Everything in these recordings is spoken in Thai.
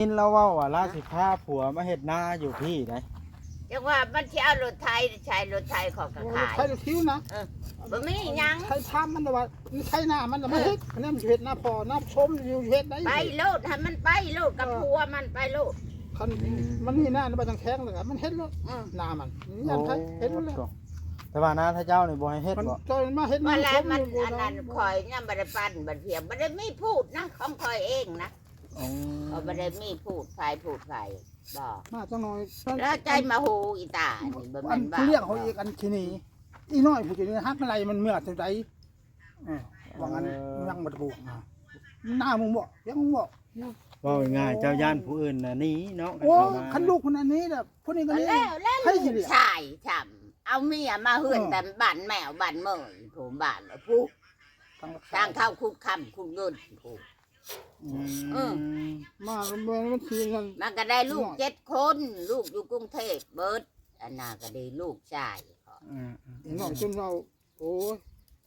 กินแล้วเว้าว่าราสิพาผัวมาเฮ็ดนาอยู่พี่ได้จังว่ามันสิเอารถไถใช้รถไถเขอกระขาย ใช้คิ้วนะบ่มีหยังใช้ทำมันแต่ว่าใช้หน้ามันแต่ไม่เฮ็ดอันนี้มันเฮ็ดหน้าพอหน้าชมอยู่เฮ็ดได้ไปโลดให้มันไปโลดกับผัวมันไปโลดคันมันมีหน้าไปทางแข้งเลยมันเฮ็ดแล้วหน้ามันยันไทยเฮ็ดแล้วแต่ว่านาถ้าเจ้านี่บ่ให้เฮ็ดบ่จอยมาเฮ็ด ว่าแล้วมันอันนั้นคอยยังบ่ได้ปั้นบ่เพียงบ่ได้มีพูดนะของคอยเองนะบ่ได้มีพูดไฟบ่มาจังหน่อยแล้วใจมาหูอีตานี่บ่แม่นบ้าเรียกเขาอีกอันทีนี้อีน้อยผู้จะฮักอะไรมันเมื่อจังไดว่างั้นยังบ่ถูกหน้ามึงบ่ยังมึงบ่ว่าง่ายเจ้าย่านผู้อื่นน่ะหนีเนาะโอ้คันลูกคนอันนี้น่ะผู้นี้ก็นี่แล้วลูกชายฉ่ำเอาเมียมาเฮือนแต่บ้านแมวบ้านเมยผู้บ้านผู้ทางเข้าคุกคำคุกเงินผู้มามันคือกันมันก็ได้ลูก7 คนลูกอยู่กรุงเทพเบิดอันน่ะก็ได้ลูกชายน้องจนเราโอ้ย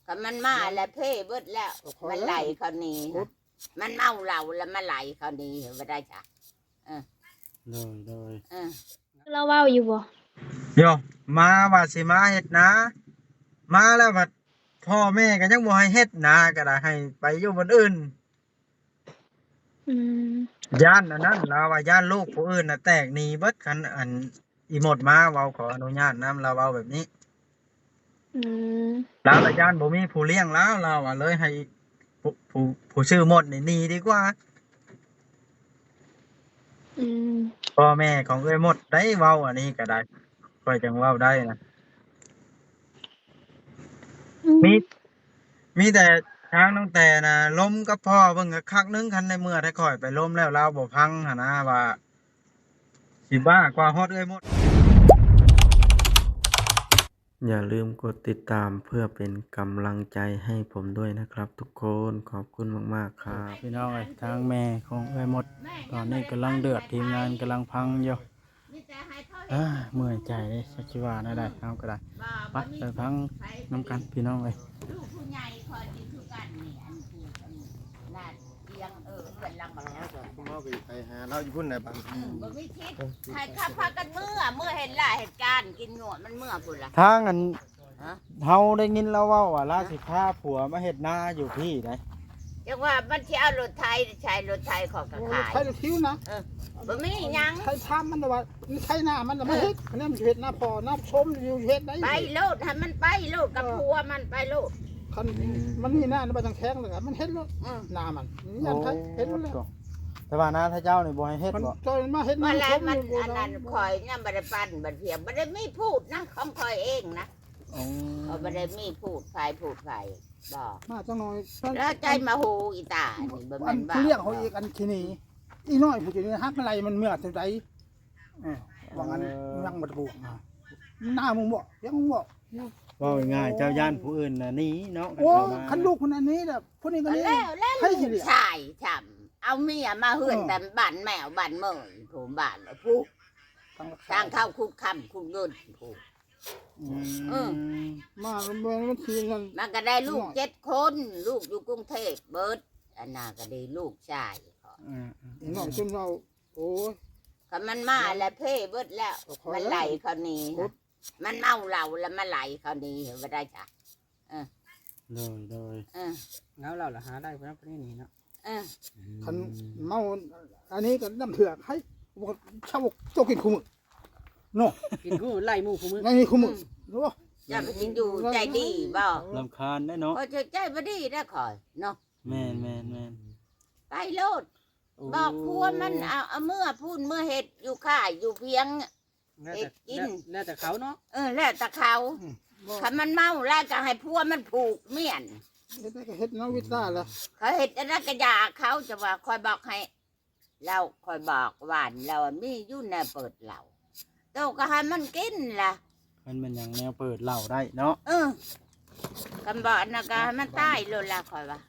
ก็มันมาแล้วเพ่เบิดแล้วมันไหลเขานี่มันเมาเหล้าแล้วมันไหลเขานี่บ่ได้จ้ะเลยเราเว้าอยู่บ่โยมาว่าสิมาเฮ็ดนามาแล้วบัดพ่อแม่ก็ยังบ่ให้เฮ็ดนาก็ได้ให้ไปอยู่บนอื่นย่านอันนั้นเราว่าย่านลูกผู้อื่นน่ะแตกหนีเบิดคันอันอีหมดมาเว้าขออนุญาตนำเราเว้าแบบนี้แล้วละย่านบ่มีผู้เลี้ยงแล้วเราอ่ะเลยให้ผู้ชื่อหมดนี่หนีดีกว่าพ่อแม่ของเอ้ยหมดได้เว้าอันนี้ก็ได้ค่อยจังเว้าได้นะมีแต่ทางน้องแต่น่ะล้มกับพ่อเบิ่งก็คักนึงคันในเมื่อถ้าค่อยไปล้มแล้วเราบ่พังหั่นนะว่าสิบ้ากว่าฮอดเอ้ยหมดอย่าลืมกดติดตามเพื่อเป็นกำลังใจให้ผมด้วยนะครับทุกคนขอบคุณมากๆครับพี่น้องทางแม่ของเอ้ยหมดตอนนี้กำลังเดือดทีมงานกำลังพังอยู่เมื่อยใจเลยสักชีวาได้เอาก็ได้ไปพังน้ำกันพี่น้องเลยลูกผู้ใหญ่คอยกินคือกันนี่อันคือลาดเตียงเพื่อนลังมาแล้วไปหาเราอยู่พุ่นไหนบ้างบ่มีคิดให้ข้าพากันเมื่อเห็นล่ะเหตุการณ์กินหนวดมันเมื่อพุ่นล่ะทางอันเฮาได้ยินแล้วว่าราสิพาผัวมาเฮ็ดนาอยู่พี่ได้จังว่ามันสิเอารถไถใช้รถไถเขอกระขายใช้คิ้วนะบ่มีหยังใช้ทำมันแต่ว่าใช้หน้ามันแต่ไม่เฮ็ดอันนี้มันเฮ็ดหน้าพอหน้าชมอยู่เฮ็ดได้ไปโลดให้มันไปโลดกับผัวมันไปโลดคันมันมีหน้าไปทางแข้งเลยมันเฮ็ดแล้วหน้ามันยันไทยเฮ็ดแล้วแต่ว่านาถ้าเจ้านี่บ่ให้เฮ็ดบ่จอยมาเฮ็ดว่าแล้วมันอันนั้นคอยยังบ่ได้ปั้นบ่เพียงบ่ได้มีพูดนะของคอยเองนะบ่ได้มีพูดไฟบ่มาจังหน่อยแล้วใจมาหูอีตานี่บ่แม่นบ้าเรียกเขาอีกอันทีนี้อีน้อยผู้จะฮักอะไรมันเมื่อจังไดว่างั้นยังบ่ถูกหน้ามึงบ่ยังมึงบ่ว่าง่ายเจ้าย่านผู้อื่นน่ะหนีเนาะโอ้คันลูกคนอันนี้น่ะผู้นี้ก็นี่แล้วลูกชายฉ่ำเอาเมียมาเฮือนแต่บ้านแมวบ้านเมยผู้บ้านผู้ทางเข้าคุกคำคุกเงินผู้มามันคือมันก็ได้ลูก7 คนลูกอยู่กรุงเทพเบิดอันน่ะก็ได้ลูกชายน้องจนเราโอ้ยก็มันมาแล้วเพ่เบิดแล้วมันไหลเขานี่มันเมาเหล้าแล้วมันไหลเขานี่บ่ได้จ้ะเลยแล้วเราล่ะหาได้เพราะนี่นี่เนาะคันเมาอันนี้ก็น้ำเถือกให้ชาวโจกินคู่มือเนาะกินคู่ไล่หมู่คู่มือไล่คู่มือรู้ป่ะอย่าไปกินอยู่ใจดีบ่รำคาญได้เนาะใจบ่ดีได้คอยเนาะแม่นไปโลดบอกพัวมันเอาเมื่อพูนเมื่อเห็ดอยู่ข่ายอยู่เพียงเห็ดกินแล้วแต่เขาเนาะแล้วแต่เขาถ้ามันเมาแล้วก็ให้พัวมันผูกเมียนเห็ดน้องวิตาละเขาเห็ดอะไรก็ยาเขาจะว่าคอยบอกให้เราคอยบอกหวานเรามียุ่นแนวเปิดเหล่าโตก็ให้มันกินล่ะมันอย่างแนวเปิดเหล่าได้เนาะกำบอกนะก็ให้มันตายเลยล่ะคอยว่า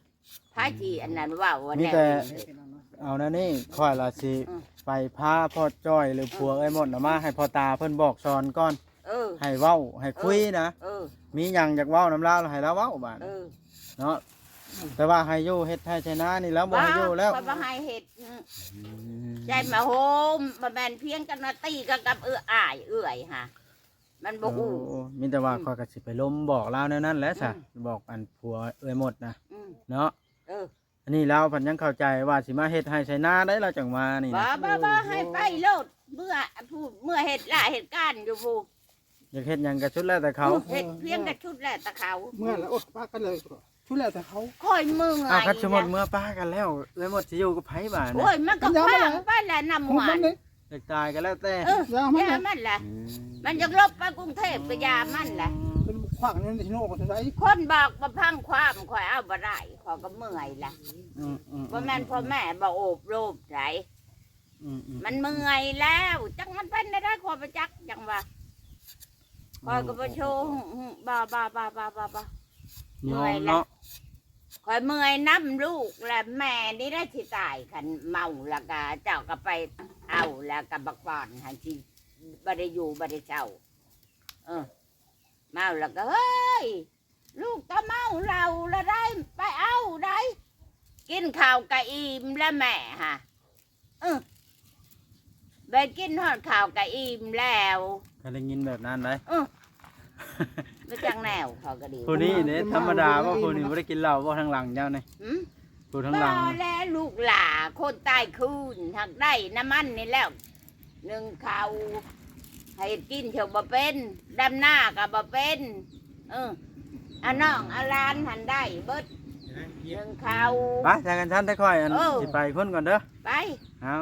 พายทีอันนั้นว่าวันนี้เอานะนี่ค่อยละสิไปพาพ่อจ้อยหรือผัวไอ้หมดนะมาให้พ่อตาเพิ่นบอกสอนก่อนให้เว้าให้คุยนะมีหยังจากเว้าน้ำลาวให้เราเว้าบาดเนาะ แต่ว่าให้อยู่เฮ็ดให้ชนะนี่แล้วบ่ให้อยู่แล้ว คอยบ่ให้เฮ็ดใจมาโฮมบ่แม่นเพียงกันว่าตีกันกับอ้ายเอื้อยฮะมันบ่ฮู้ โอ้มีแต่ว่าข้อยก็สิไปล้มบอกลาวแนวนั้นแหละซะบอกอันผัวเอ้ยหมดนะ อืม เนาะ เออ อันนี้เราเพิ่นยังเข้าใจว่าสิมาเฮ็ดให้ชนะได้เราจังมานี่ บ่ นะ บ่ให้ไปโลดเมื่อเฮ็ดละเฮ็ดการอยู่ผู้ อยากเฮ็ดหยังก็ชุดแล้วแต่เขา เฮ็ดเพียงแต่ชุดแลตะเขา เมื่อแล้วอดปากกันเลยชุดแล้วแต่เขา ค่อยมึง อ้าวคัดสมมุติเมื่อป้ากันแล้วเอ้ยหมดสิอยู่กับไผบ้าน โอ้ยมันก็พังไปแล้วน้ำ ของ หวา มัน นเลย อยากตายก็แล้วแต่ เออย ามัน ยามันแหละมันจะลบไปกรุงเทพก็ยามันแหละ เป็นขวางนี่ที่โน่นก็ได้ คนบอกมาพังความข่อยเอาบ่ได้ขอยก็เมื่อยละ อืม ว่าแม่นพ่อแม่บ่โอบโลบไส มันเมื่อยแล้วจังมันเป็นได้ขอยไปจักจังว่าขอยก็บ่โชว์บ่เมื่อยแล้ว เนาะ ขอยเมื่อยน้ำลูกและแม่นี่ได้ที่ตายคันเมาแล้วก็เจ้าก็ไปเอาแล้วก็บักปอนหันที่บ่ได้อยู่บ่ได้เจ้าเมาแล้วก็เฮ้ยลูกก็เมาเราแล้วได้ไปเอาได้กินข้าวกะอิ่มแล้วแม่ฮะไปกินทอดข้าวกะอิ่มแล้ว ก็ได้ยินแบบนั้นเลย ไม่จังแนวเขาก็ดี ผู้นี้เนี่ยธรรมดาว่าผู้นี้บ่ได้กินเหล้าบ่ทางหลังเจ้านี่ หืม ผู้ทางหลัง แล้วลูกหล่าคนตายคืนหักได้น้ำมันนี่แล้วหนึ่งเขาให้กินเถอะบ่เป็นดำหน้าก็บ่เป็นอันน้องอาลานหันได้เบิดหนึ่งเขา ไปจากันชั้นได้ค่อยอันสิไปคนก่อนเด้อ ไป เอา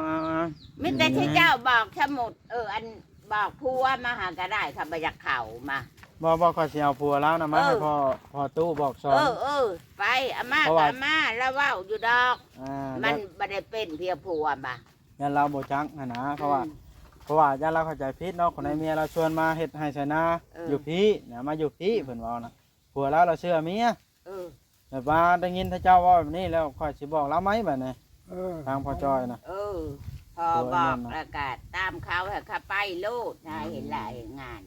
มิแต่ที่เจ้าบอกสมุดอันบอกผัวมาหาก็ได้ค่ะบอยากเข่ามา บ่ขอสิเอาผัวแล้วนะมาให้พ่อตู้บอกสอน ไปอาม่า เพราะ กั ว่า บอาม่าแล้วเว้าอยู่ดอก มั มันบ่ได้เป็นเพียผัวมา ยันเราบ่จักนะเพราะว่ายันเราเข้าใจผิดเนาะคนในเมียเราชวนมาเฮ็ดให้ชนะอยู่พี่นะมาอยู่พี่เพิ่นเว้านะผัวเราเชื่อเมีย แบบว่าได้ยินท่านเจ้าว่าแบบนี้แล้วค่อยสิบอกเราไหมแบบนี้ทางพ่อจอยนะ พอบอกประกาศตามเขาให้เขาไปโลดนะเห็นหลายงาน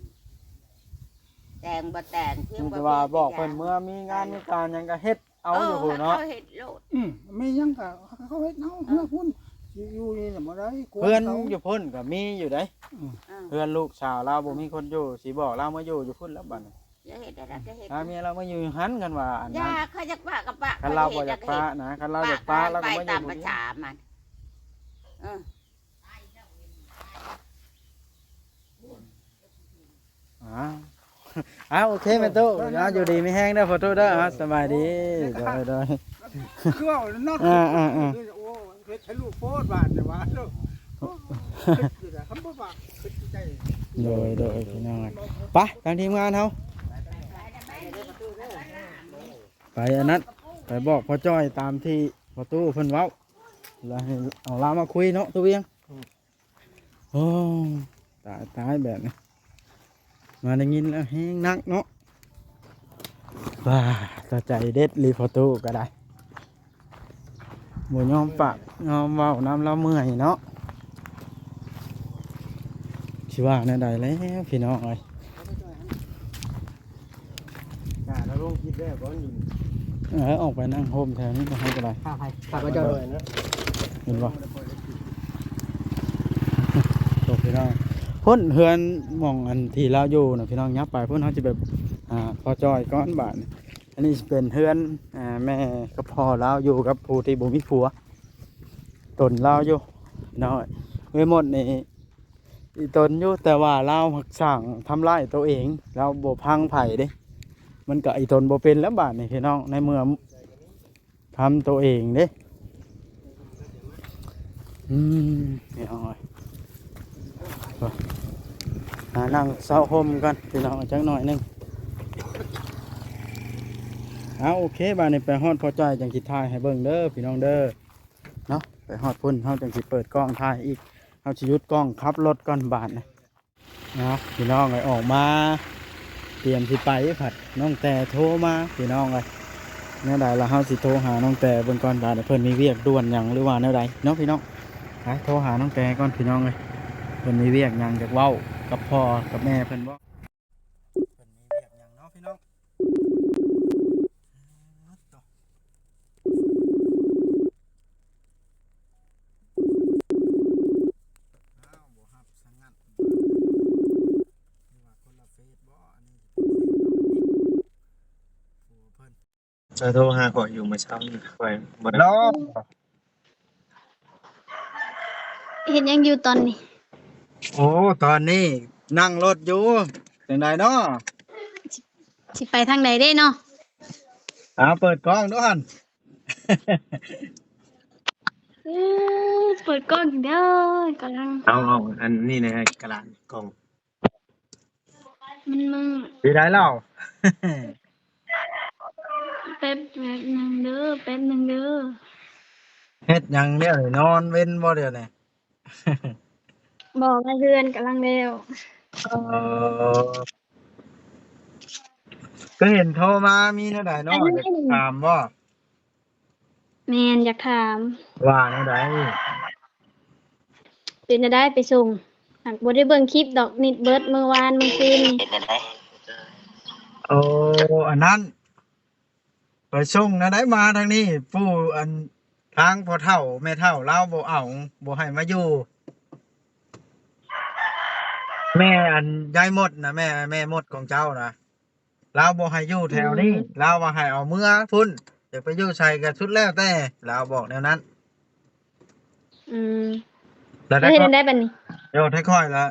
แต่งบ่แต่งเพียง แต่ว่าบอกเพิ่นเมื่อมีงานมีการหยังก็เฮ็ดเอาอยู่พุ่นเนาะ เขาเฮ็ดโลด ไม่ยังกะเขาเฮ็ดเนาเพื่อพุ่นอยู่นี่บ่ได้ เพื่อนอยู่พุ่นก็มีอยู่ได้เพื่อนลูกสาวเราบ่มีคนอยู่สิบอกเรามาอยู่พุ่นแล้วบัดนี้ จะเฮ็ดอะไรจะเฮ็ด ถ้าเมียเรามาอยู่หันกันว่าอัน อ นั้ ย่าน เขาจะปะกับปะ คันเราบ่อยากป้านะคันเราอยากป้าเราก็ ไป มาอ ตา ยู่ มประชามันเออ โอเคแม่ตู้อยู่ดีไม่แห้งเด้อพ่อตู้เด้อสบายดีโดย คือว่านอกโอ้เฮ็ดให้ลูกโพดบาดแต่ว่าเด้อคำบ่ปากใจ โดยพี่น้องไปทางทีมงานเฮาไปอันนั้นไปบอกพ่อจ้อยตามที่พ่อตู้เพิ่นเว้าแล้วให้เอาลามาคุยเนาะตัวเวียงโอ้ตายแบบนี้มาได้ยินแล้วแห้งนักเนาะว้าต่อใจเด็ดรีพอตู้ก็ได้บ่ยอมปากยอมเว้าน้ำเราเมื่อยเนาะสิว่าแนวใดแล้วพี่น้องเอ้ยแล้วลงคิดได้บ่นี่ออกไปนั่งโฮมแถวนี้ก็ให้ก็ได้ ข้าพเจ้าด้วยนะ เห็นบ่ตกพี่น้องพ้นเฮือนหม่องอันที่เราอยู่นะพี่น้องยับไปพ้นเขาจะแบบพอจอยก้อนบาทอันนี้เป็นเฮือนแม่กับพ่อเราอยู่กับผู้ที่บ่มีผัวตนเราอยู่น้อยเว้ยหมดนี่อีตนอยู่แต่ว่าเราหักสั่งทำลายตัวเองเราบ่พังไผ่เด้มันก็อีตนบ่เป็นแล้วบาทนี่พี่น้องในเมื่อทำตัวเองเด้พี่น้องนั่งเศร้าห่มกันพี่น้องจักหน่อยนึงโอเคบ้านนี้ไปฮอดพอใจจังสิถ่ายให้เบิ่งเด้อพี่น้องเด้อเนาะไปฮอดพุ่นเฮาจังสิเปิดกล้องถ่ายอีกเฮาสิหยุดกล้องขับรถก่อนบาดนะเนาะพี่น้องออกมาเตรียมสิไปผัดน้องแต่โทรมาพี่น้องเอ้ยแนวใดล่ะเฮาสิโทรหาน้องแต่เบิ่งก่อนบาดเพิ่นมีเวียกด่วนหยังหรือว่าแนวใดเนาะพี่น้องไปโทรหาน้องแต่ก่อนพี่น้องเอ้ยเพิ่นมีเวียกหยังจากเว้ากับพ่อกับแม่เพิ่นบ่เพิ่นมีเวียกหยังเนาะพี่น้อง จะโทรหาข่อยอยู่เมื่อเช้านี่ข่อยบ่ได้ รอ เห็นยังอยู่ตอนนี้ โอ้ตอนนี้นั่งรถอยู่จังไดเนาะ สิไปทางใดได้เนาะ เปิดกล้องด้วยหั่น เปิดกล้องเด้อกำลัง เอาอันนี้นะกระดาษกล่อง มันมึง สิได้แล้ว แป๊บหนึงเด้อแป๊บหนึงเด้อ เฮ็ดหยังเดี๋ยวนี้นอนเว้นบ่เดี๋ยวนี้ บอกให้เพื่อนกำลังเร็ว เออก็เห็นโทรมามีแนวใดเนาะอยากถามว่า แมนอยากถาม ว่าแนวใด เป็นจะได้ไปส่งหากบ่ได้เบิ่งคลิปดอกนิดเบิดเมื่อวานเมื่อคืนนี่ โอ้อันนั้นไปส่งแนวใดมาทางนี้ผู้อันทางพ่อเฒ่าแม่เฒ่าเลาบ่เอาบ่ให้มาอยู่ แม่อันยายมดนะแม่มดของเจ้านะเราบอกให้อยู่แถวนี้เราว่าให้เอาเมื่อพุ่นเดี๋ยวไปอยู่ใส่กันชุดแล้วแต่เราบอกแนวนั้น อืม แล้ว แล้วเฮ็ดได้บัดนี้ เดี๋ยวค่อยๆละ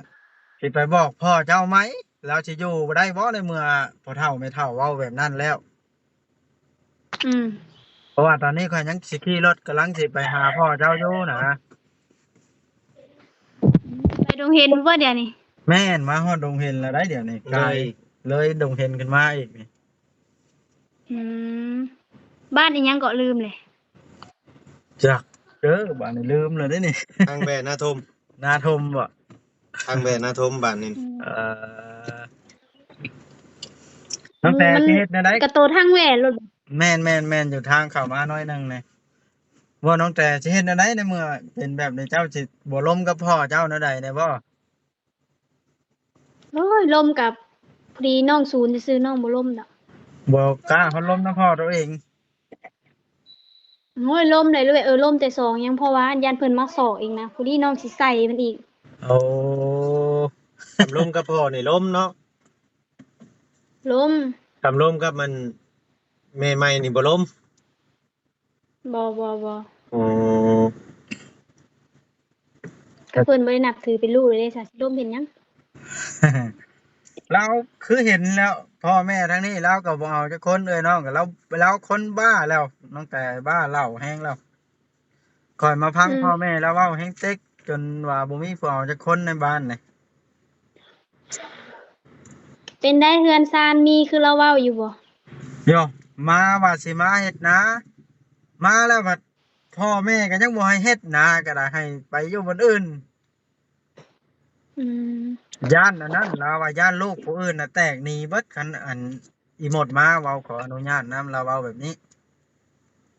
สิไปบอกพ่อเจ้าไหมแล้วสิอยู่บ่ได้บ่ในเมื่อพ่อเฒ่าแม่เฒ่าเว้าแบบนั้นแล้ว อืม เพราะว่าตอนนี้ข่อยยังสิขี่รถกำลังสิไปหาพ่อเจ้าอยู่นะ ไปดงเห็นบ่เดี๋ยวนี้ แม่นมาฮอดดงเห็นแล้วได้เดี๋ยวนี้ไกลเลยดงเห็นขึ้นมาอีกนี่ อืมบ้านอีหยังก็ลืมเลย จักเด้อบ้านนี้ลืมเลยเด้อนี่ ทางแบนนาทม นาทมบ่ ทางแบนนาทมบ้านนี่ เอ่อตั้งแต่สิเฮ็ดแนวใด กระโตทางแหวนรถ แม่นอยู่ทางเข้ามาน้อยหนึงนี่ว่าน้องแต่สิเฮ็ดแนวใดในเมื่อเป็นแบบนี้เจ้าสิบ่ล้มกับพ่อเจ้าแนวใดได้บ่ โอ้ยลมกับพอดีน้องศูนย์ซื้อน้องบ่ลมดอก บ่กล้าเขาล้มนะพ่อตัวเอง โอ้ยลมได้เลยลมแต่สองยังเพราะว่ายันเพิ่นมาสอกอีกนะพอดีน้องสิใส่มันอีก โอ้ ทำลมกับพ่อนี่ล้มเนาะ ลม ทำลมกับมันแม่ใหม่นี่บ่ล้ม บ่ โอ้ ก็เพิ่นบ่ได้นับถือเป็นลูกเลยเด้ซะสิลมเป็นหยัง เราคือเห็นแล้วพ่อแม่ทั้งนี้เราก็บ่เอาจักคนเอ้ยน้องก็เราคนบ้าแล้วน้องแต่บ้าเหล้าแห้งแล้วก่อนมาพังพ่อแม่แล้วเว้าแห้งเต็กจนว่าบ่มีผู้เอาจักคนในบ้านนี่ เป็นได้เฮือนซานมีคือเราเว้าอยู่บ่ โยมาว่าสิมาเฮ็ดนามาแล้วบัดพ่อแม่ก็ยังบ่ให้เฮ็ดนาก็ได้ให้ไปอยู่บนอื่น อืม ย่านอันนั้นเราว่าย่านลูกผู้อื่นน่ะแตกหนีเบิดคันอันอีหมดมาเว้าขออนุญาตนำเราเว้าแบบนี้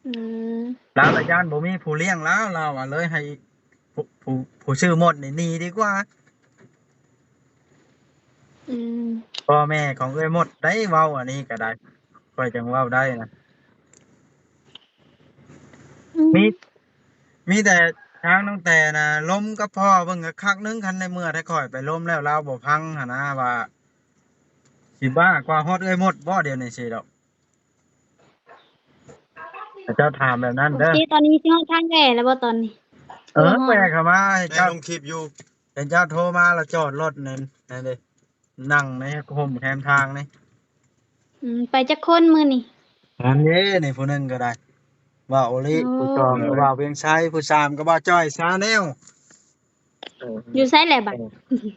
อืม เราละย่านบ่มีผู้เลี้ยงแล้วเราอ่ะเลยให้ผู้ชื่อหมดนี่หนีดีกว่า อืม พ่อแม่ของเอ้ยหมดได้เว้าอันนี้ก็ได้ค่อยจังเว้าได้นะมีแต่ทางน้องแต่น่ะล้มกับพ่อเบิ่งก็คักนึงคันในเมื่อได้ค่อยไปล้มแล้วเราบ่พังหั่นนะว่าสิบ้ากว่าฮอดเอ้ยหมดบ่เดี๋ยวนี้สิดอกแต่เจ้าถามแบบนั้น โอ เด้อ เคตอนนี้สิฮอดทางแหวนแล้วบ่ตอนนี้ แปลเข้ามาให้ ได้ เจ้า ลงคลิปอยู่ เป็นเจ้าโทรมาแล้วจอดรถนั่นเด้นั่งในห่มแคมทางนี่ ไปจักคนมื้อนี่ อันนี้นี่ผู้หนึงก็ได้ว่าโอลิ โอ้ ผู้สองก็ว่าเวียงชัยผู้สามก็ว่าจ้อยซาแนล อยู่ไสแหละบัด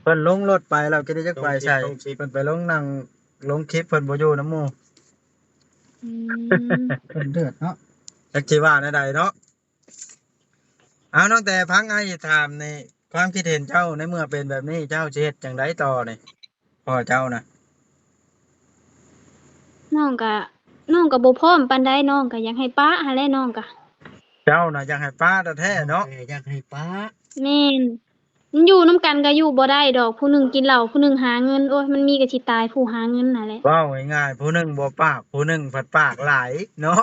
เพิ่นลงรถไปแล้วก็ได้จักไปใส่เพิ่นไปลงนั่งลงคลิปเพิ่นบ่อยู่นำหมู่ อืม เพิ่นเดือดเนาะ จักสิว่าแนวใดเนาะเอาน้องแต่พังไอ้ถามในความคิดเห็นเจ้าในเมื่อเป็นแบบนี้เจ้าสิเฮ็ดจังไดต่อนี่พ่อเจ้าน่ะ น้องก็บ่พร้อมปานใดน้องก็อยากให้ป้าหั่นแหละน้องก็ เจ้าน่ะอยากให้ป้าแท้ๆเนาะ อยากให้ป้า แม่นมันอยู่นํกันก็อยู่บ่ได้ดอกผู้หนึงกินเหล้าผู้หนึงหาเงินโอ้ยมันมีก็สิตายผู้หาเงินนั่นแหละ เว้าง่ายๆผู้หนึงบ่ปากผู้หนึงผัดปากหลายเนาะ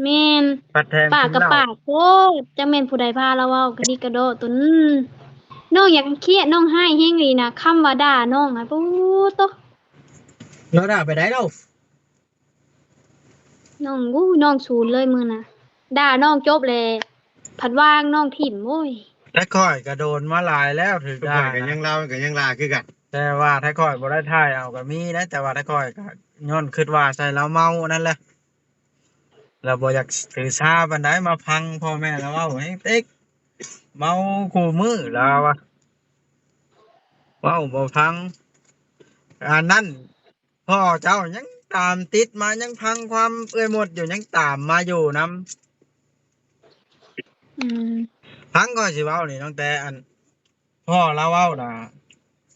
แม่น ผัดแทน ปาก กิน กับ เหล้ ปากโพดจักแม่นผู้ใดพาเราเว้ากะดิกระโดดตุนน้องอยากเครียดน้องให้แฮงอีน่ะคำว่าด่าน้องอะปูโต เราด่าไปได้แล้ว ย น้องอู้น้องศูนย์เลยมื้อน่ะด่าน้องจบเลยผัดวางน้องถิ่มโอ้ย แต่ค่อยก็โดนมาหลายแล้วถึง ทุก ได้ คนก็ยังเล่าก็ยังลาคือกัน แต่ว่าถ้าค่อยบ่ได้ถ่ายเอาก็มีนะแต่ว่าถ้าค่อยก็ย้อนคิดว่าใส่เราเมานั่นแหละเราบ่อยากถือสาปานใดมาพังพ่อแม่เราเว้าให้ติ๊กเมาคู่มือแล้วอะเว้าบ่พังอันนั้นพ่อเจ้ายังตามติดมายังพังความเอ้ยหมดอยู่ยังตามมาอยู่นำ อืม พังก็สิเว้านี่ตั้งแต่อันพ่อเราเว้าน่ะ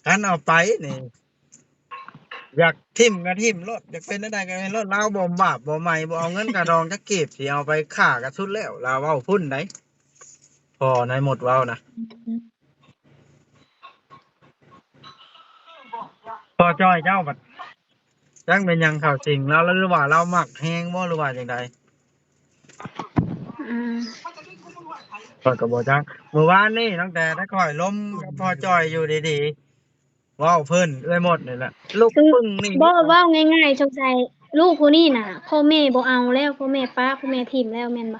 กันเอาไปนี่อยากทิ่มก็ทิ่มรถอยากเป็นอะไรก็เป็นรถเราบ่บาปบ่ใหม่บ่เอาเงินกระดองจักกีบสิเอาไปฆ่าก็สุดแล้วเราเว้าพุ่นได้พ่อนายหมดเว้านะพ่อจ้อยเจ้าบัดจังเป็นหยังเข้าจริงแล้วหรือว่าเรามักแฮงบ่หรือว่าจังได อืม ข้อยก็บ่จักเมื่อวานนี่ตั้งแต่ถ้าค่อยล้มกับพ่อจ้อยอยู่ดีๆเว้าเพิ่นเอ้ยหมดนี่แหละลูกปึ้งนี่ บ่เว้าง่ายๆสงสัยลูกผู้นี้น่ะพ่อแม่บ่เอาแล้วพ่อแม่ป้าพ่อแม่ทิ่มแล้วแม่นบ่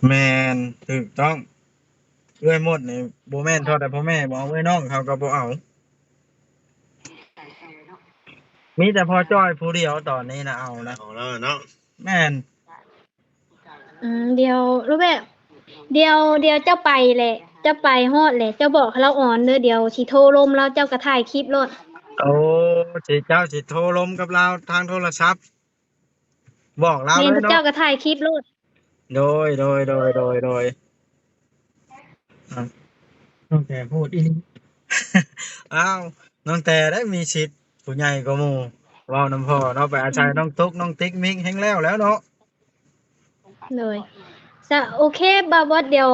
แม่นถูกต้องเอ้ยหมดนี่บ่แม่นเท่าแต่พ่อแม่บ่เอาเอ้ยน้องเขาก็บ่เอามีแต่พ่อจ้อยผู้เดียวตอนนี้นะเอานะ ของเราเนาะ แม่น เดี๋ยวรู้แบบเดี๋ยวเจ้าไปแหละเจ้าไปฮอดแหละเจ้าบอกให้เราอ่อนเด้อเดี๋ยวสิโทรลมแล้วเจ้าก็ถ่ายคลิปโลด โอ้สิเจ้าสิโทรลมกับเราทางโทรศัพท์บอกเรา แม่ เลย นเจ้า เนาะ ก็ถ่ายคลิปโลด โดยน้องแต่พูดอีนี่ อ้าวน้องแต่ได้มีสิทธิ์ผู้ใหญ่กว่าหมู่เว้านำพ่อเนาะไปอาศัยน้องตุ๊กน้องติ๊กมิกแฮงแล้วเนาะ เลยจะโอเคบ่าวบอสเดี๋ยว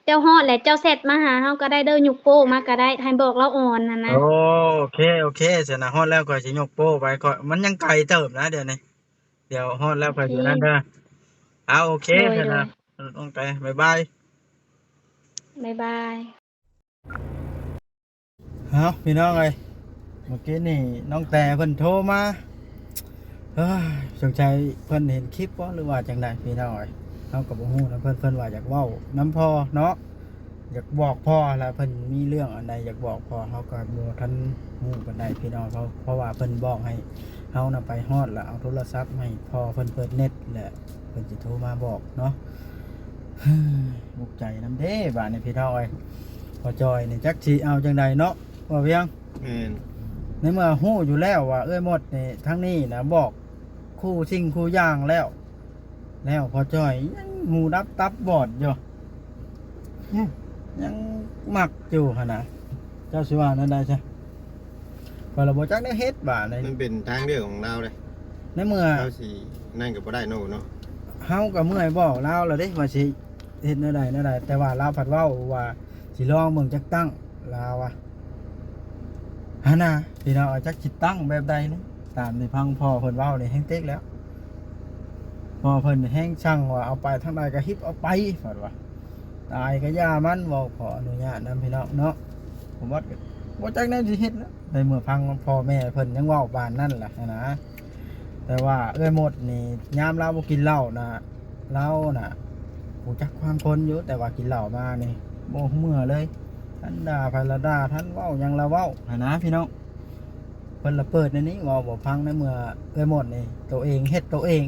เจ้าฮอดแหละเจ้าเสร็จมาหาเฮาก็ได้เด้อยุกโป้มาก็ได้ให้บอกเราอ่อนน่ะนะ โอเคเสร็จนะฮอดแล้วก็สิยกโป้ไปก็มันยังไกลเติบนะเดี๋ยวนี้เดี๋ยวฮอดแล้วก็อยู่นั่นเด้อเอาโอเคเสร็จนะต้องไปบ๊ายบาย บ๊ายบาย เอาพี่น้องเอ้ยเมื่อกี้นี่น้องแต่เพิ่นโทรมาสงสัยเพิ่นเห็นคลิปบ่หรือว่าจังได๋พี่น้องเอ้ยเฮาก็บ่ฮู้นะเพิ่นว่าอยากเว้าน้ำพ่อเนาะอยากบอกพ่อแล้วเพิ่นมีเรื่องอันใดอยากบอกพ่อเฮาก็บ่ทันฮู้ปานใดพี่น้องเพราะว่าเพิ่นบอกให้เฮาน่ะไปฮอดแล้วเอาโทรศัพท์ให้พ่อเพิ่นเปิดเน็ตแหละเพิ่นสิโทรมาบอกเนาะ มุกใจน้ำเด้บาดนี้พี่น้องเอ้ยพอจอยนี่จักสิเอาจังใดเนาะว่าเพียง แม่น ในเมื่อฮู้อยู่แล้วว่าเอ้ยหมดนี่ทั้งนี้นะบอกคู่สิ่งคู่อย่างแล้วพอจ้อยยังหูดับตับบอดอยู่ยังมักอยู่หั่นน่ะเจ้าสิว่านั่นได้ใช่ก็ระบ่จักได้เฮ็ดบาดนี่ มันเป็นทางเลือกของเราเลย ในเมื่อ เราสินั่นก็บ่ได้โน่เนาะ เฮาก็เมื่อยบอกลาวแล้วเด้ว่าสิเฮ็ดแนวใดแต่ว่าลาวผัดเว้าว่าสิลองเบิ่งจักตั้งลาวอ่ะหั่นน่ะพี่น้องจักสิตั้งแบบใดนี่ตามที่พังพ่อเพิ่นเว้านี่แฮงเต็กแล้ว พอเพิ่นแห้งช่างว่าเอาไปทางใดก็ฮิปเอาไปเพิ่นว่าตายก็ย่ามันบ่ขออนุญาตนำพี่น้องเนาะผมว่าบ่จักแนวสิเฮ็ดแล้วในเมื่อพังพ่อแม่เพิ่นยังเว้าปานนั้นล่ะนะแต่ว่าเอ้ยหมดนี่ยามเราบ่กินเหล้านะเราน่ะรู้จักความคนอยู่แต่ว่ากินเหล้ามานี่บ่เมื่อเลยท่านด่าไผละด่าท่านเว้าหยังละเว้านะพี่น้องเพิ่นละเปิดในนี้เว้าบ่พังในเมื่อเอ้ยหมดนี่ตัวเองเฮ็ดตัวเอง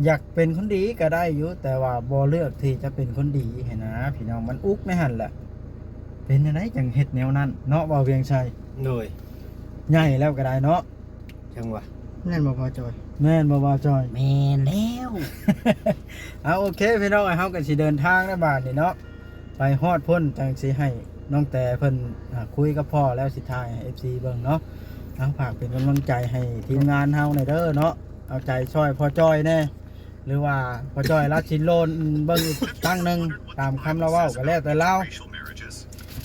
อยากเป็นคนดีก็ได้อยู่แต่ว่าบ่เลือกที่จะเป็นคนดีเห็นนะพี่น้องมันอุกในหั่นแหละเป็นจังไดจังเฮ็ดแนวนั้นเนาะบ่เวียงชัย โดย ใหญ่แล้วก็ได้เนาะ จังหวะ แม่นบ่พอจอย แม่นบ่ว่าจอย แม่นแล้ว เอาโอเคพี่น้องเฮาก็สิเดินทางในบ้านนี่เนาะไปฮอดพ้นจังสิให้น้องแต่เพิ่นคุยกับพ่อแล้วสิทายให้ FC เบิ่งเนาะทางฝากเป็นกำลังใจให้ทีมงานเฮาหน่อยเด้อเนาะเอาใจช่วยพ่อจ้อยแน่หรือว่าพ่อจ้อยรัดชินโลนเบิ่งอีกตั้งหนึงตามคำเราเว้าก็แล้วแต่เรา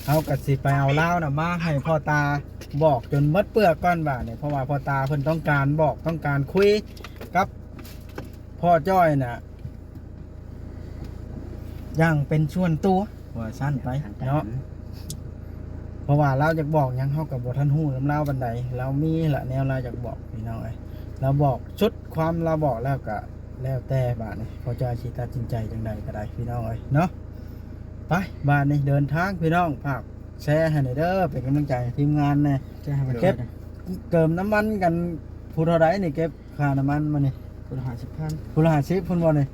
เฮาก็สิไปเอาเล่าน่ะมาให้พ่อตาบอกจนหมดเปลือกก่อนบาดนี่เพราะว่าพ่อตาเพิ่นต้องการบอกต้องการคุยกับพ่อจ้อยน่ะอย่างเป็นส่วนตัวว่าสั้นไปเนาะเพราะว่าเราอยากบอกหยังเฮาก็บ่ทันฮู้นำเราปานใดเรามีละแนวเราอยากบอกพี่น้องเอ้ย เราบอกชุดความเราบอกแล้วก็แล้วแต่บาดนี้พอจะสิตัดสินใจจังใดก็ได้พี่น้องเอ้ยเนาะไปบาดนี้เดินทางพี่น้องฝากแชร์ให้หน่อยเด้อเป็นกำลังใจให้ทีมงานแน่จะให้มาเก็บเติมน้ำมันกันผู้เท่าใดนี่เก็บค่าน้ำมันมานี่ คน50,000 ผู้ละ50พุ่นบ่นี่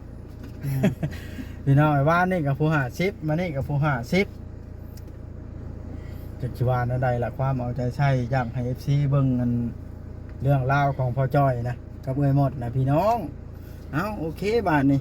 พี่น้องไอ้ว่านี่กับผู้50มานี่กับผู้50จักสิว่าแนวใดล่ะความเอาใจใส่อยากให้ FC เบิ่งกันเรื่องราวของพ่อจ้อยนะกับเอ้ยหมดนะพี่น้องเอาโอเคบาดนี้